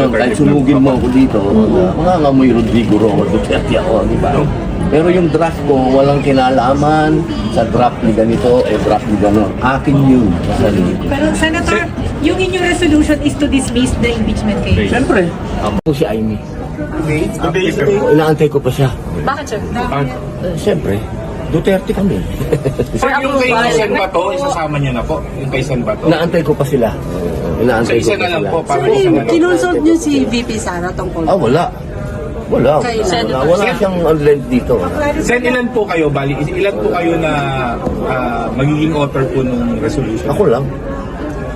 lang, kahit sunugin mo ako dito, mangangamoy Rodrigo Roa Duterte ako, di ba? Pero yung draft ko, walang kinalaman sa draft ni ganito o draft ni gano'n. Akin yun, sa sarili ko. Pero Senator, yung inyong resolution is to dismiss the impeachment case. Siyempre, ako si Amy. Inaantay ko pa siya. Bakit, sir? Siyempre, Duterte kami. Sir, yung kay San Bato, isasama niyo na po? Yung kay San Bato? Inaantay ko pa sila. So, Inaantay ko isa pa na lang sila. po, para isa na lang. Kinonsult niyo si VP Sara tungkol. Wala. Wala. Kailan? Wala siyang online dito. Sen, ilan po kayo? Bali, ilan po kayo na magiging author po ng resolution? Ako lang.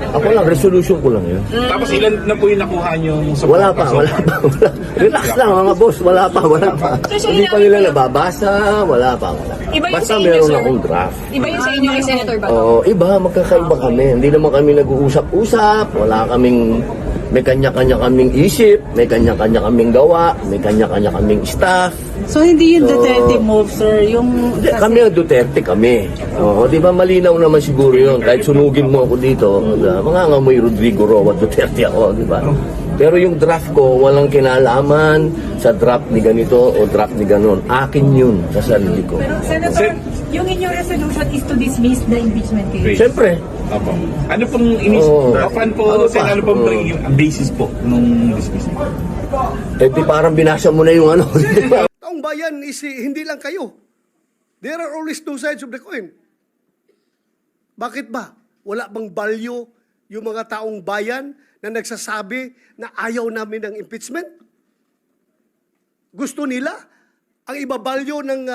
Ako lang, resolution ko lang yun. Tapos ilan na po yung nakuha niyo? Wala pa. Relax lang mga boss, wala pa. Hindi pa nila nababasa, wala pa. Iba yung Basta sa inyo, meron sir. akong draft. Iba yung sa inyo kay Senator Bato. Oo, iba, magkakaiba kami. Hindi naman kami nag-uusap-usap, wala kaming, may kanya-kanya kaming isip, may kanya-kanya kaming gawa, may kanya-kanya kaming staff. So hindi yung Duterte move, sir, yung Kami ang Duterte kami. Oo, di ba malinaw naman siguro yun. Kahit sunugin mo ako dito, mangangamoy Rodrigo Roa Duterte ako, di ba? Pero yung draft ko, walang kinalaman sa draft ni ganito o draft ni ganon. Akin yun, sa sarili ko. Pero Senator, yung inyong resolution is to dismiss the impeachment case. Siyempre, Opo. Ano pong paano po, Ano Sen, pa? ano pong magiging basis po nung dismissal? di parang binasa mo na yung ano. di ba? Taong bayan is hindi lang kayo. There are always two sides of the coin. Bakit ba? Wala bang value yung mga taong bayan na nagsasabi na ayaw namin ng impeachment? Gusto nila? Ang ibabalyo ng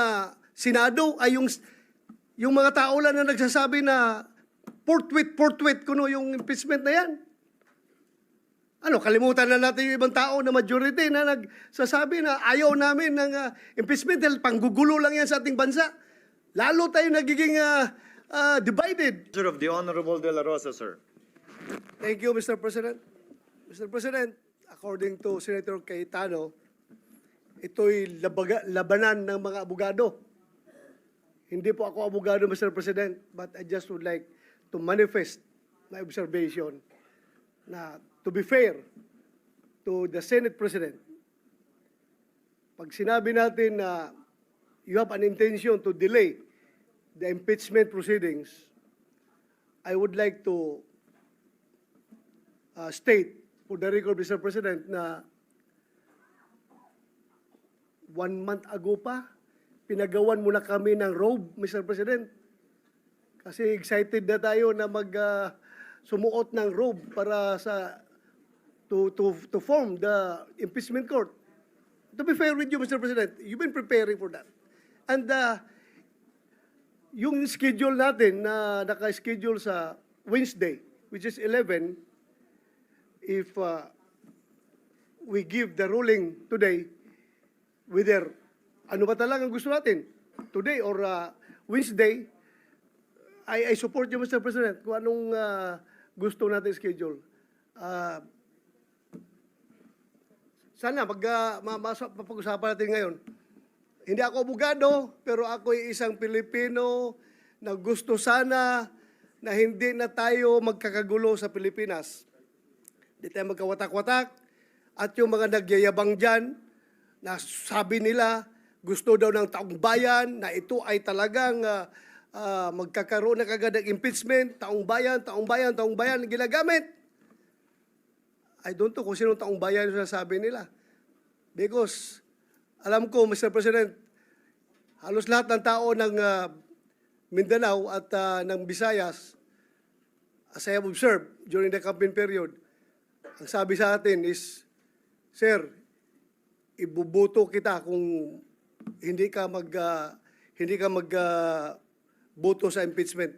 Senado ay yung mga tao lang na nagsasabi na forthwith kuno yung impeachment na yan. Ano, kalimutan na natin yung ibang tao na majority na nagsasabi na ayaw namin ng impeachment dahil panggugulo lang yan sa ating bansa. Lalo tayo nagiging divided. Of the Honorable De La Rosa, sir. Thank you, Mr. President. Mr. President, according to Senator Cayetano, ito'y labanan ng mga abogado. Hindi po ako abogado, Mr. President, but I just would like to manifest my observation na to be fair to the Senate President, pag sinabi natin na you have an intention to delay the impeachment proceedings, I would like to state for the record, Mr. President, na 1 month ago pa, pinagawan muna kami ng robe, Mr. President. Kasi excited na tayo na sumuot ng robe para to form the impeachment court. To be fair with you, Mr. President, you've been preparing for that. And yung schedule natin na naka-schedule sa Wednesday, which is 11, if we give the ruling today, whether ano ba talagang gusto natin, today or Wednesday, I support you, Mr. President, kung anong gusto natin schedule. Sana mapag-usapan natin ngayon. Hindi ako abogado, pero ako ay isang Pilipino na gusto sana na hindi na tayo magkakagulo sa Pilipinas. Hindi tayo magkawatak-watak. At yung mga nagyayabang dyan, na sabi nila, gusto daw ng taong bayan, na ito ay talagang magkakaroon na kagad ng impeachment, taong bayan, ginagamit. I don't know kung sino taong bayan yung sasabi nila. Because, alam ko, Mr. President, halos lahat ng tao ng Mindanao at ng Visayas, as I have observed during the campaign period, ang sabi sa atin is, Sir, ibubuto kita kung hindi ka magboto sa impeachment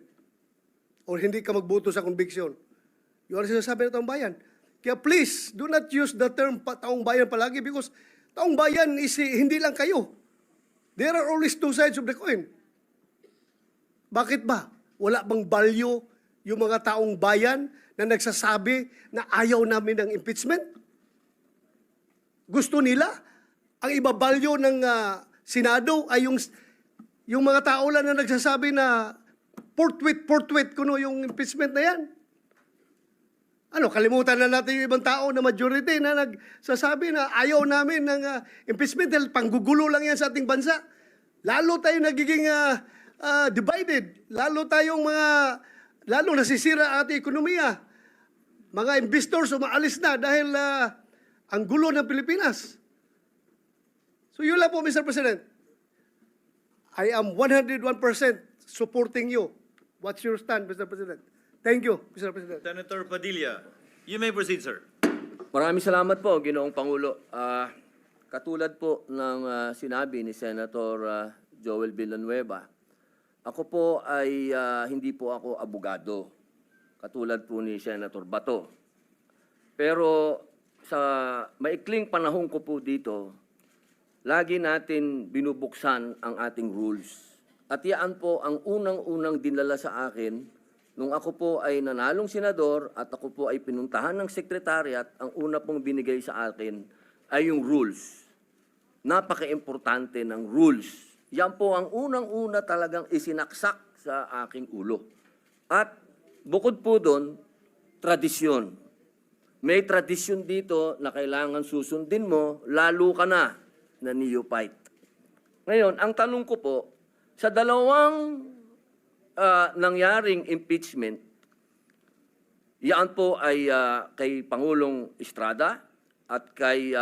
or hindi ka magboto sa conviction. Yun ang sinasabi ng taong bayan. Kaya please, do not use the term taong bayan palagi because taong bayan is hindi lang kayo. There are always two sides of the coin. Bakit ba? Wala bang value yung mga taong bayan na nagsasabi na ayaw namin ng impeachment? Gusto nila? Ang ibabalyo ng Senado ay yung mga tao lang na nagsasabi na forthwith kuno yung impeachment na yan. Ano, kalimutan na natin yung ibang tao na majority na nagsasabi na ayaw namin ng impeachment dahil panggugulo lang yan sa ating bansa. Lalo tayo nagiging divided. Lalo nasisira ang ating ekonomiya. Mga investors umaalis na dahil ang gulo ng Pilipinas. So yun lang po, Mr. President. I am 101% supporting you. What's your stand, Mr. President? Thank you, Mr. President. Senator Padilla, you may proceed, sir. Maraming salamat po, Ginoong Pangulo. Katulad po ng sinabi ni Senator Joel Villanueva, ako po ay hindi po ako abogado, katulad po ni Senator Bato. Pero sa maikling panahon ko po dito, lagi natin binubuksan ang ating rules. At yan po ang unang-unang dinala sa akin nung ako po ay nanalong senador at ako po ay pinuntahan ng sekretariat. Ang una pong binigay sa akin ay yung rules. Napaka-importante ng rules. Yan po ang unang-una talagang isinaksak sa aking ulo. At bukod po doon, tradisyon. May tradisyon dito na kailangan susundin mo, lalo ka na neophyte. Ngayon, ang tanong ko po, sa dalawang nangyaring impeachment, yan po ay kay Pangulong Estrada at kay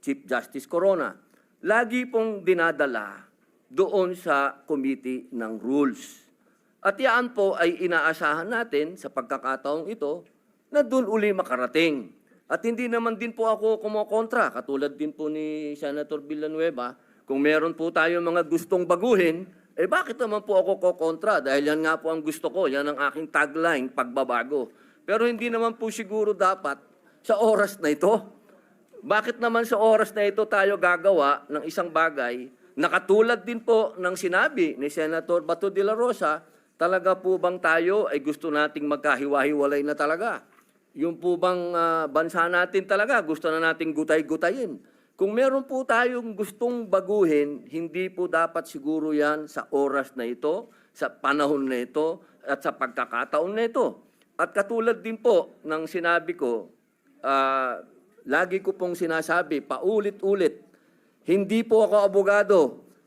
Chief Justice Corona. Lagi pong dinadala doon sa Committee ng Rules. At yan po ay inaasahan natin sa pagkakataong ito na doon uli makarating. At hindi naman din po ako kumokontra, katulad din po ni Senator Villanueva, kung meron po tayo mga gustong baguhin, bakit naman po ako kokontra? Dahil yan nga po ang gusto ko, yan ang aking tagline, pagbabago. Pero hindi naman po siguro dapat sa oras na ito. Bakit naman sa oras na ito tayo gagawa ng isang bagay na katulad din po ng sinabi ni Senator Bato de la Rosa, talaga po bang tayo ay gusto nating magkahiwa-hiwalay na talaga? Yung po bang bansa natin talaga, gusto na nating gutay-gutayin? Kung meron po tayong gustong baguhin, hindi po dapat siguro yan sa oras na ito, sa panahon na ito, at sa pagkakataon na ito. At katulad din po ng sinabi ko, lagi ko pong sinasabi, paulit-ulit, hindi po ako abogado.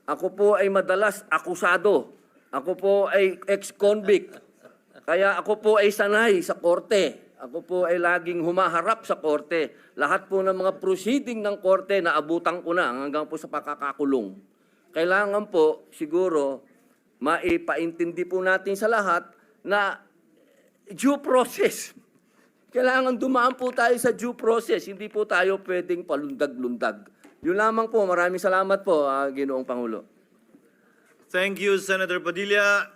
Ako po ay madalas akusado. Ako po ay ex-convict. Kaya ako po ay sanay sa korte. Ako po ay laging humaharap sa korte. Lahat po ng mga proceeding ng korte na abutan ko na hanggang po sa pakakakulong. Kailangan po siguro maipaintindi po natin sa lahat na due process. Kailangan dumaan po tayo sa due process. Hindi po tayo pwedeng palundag-lundag. Yun lamang po. Maraming salamat po, Ginoong Pangulo. Thank you, Senator Padilla.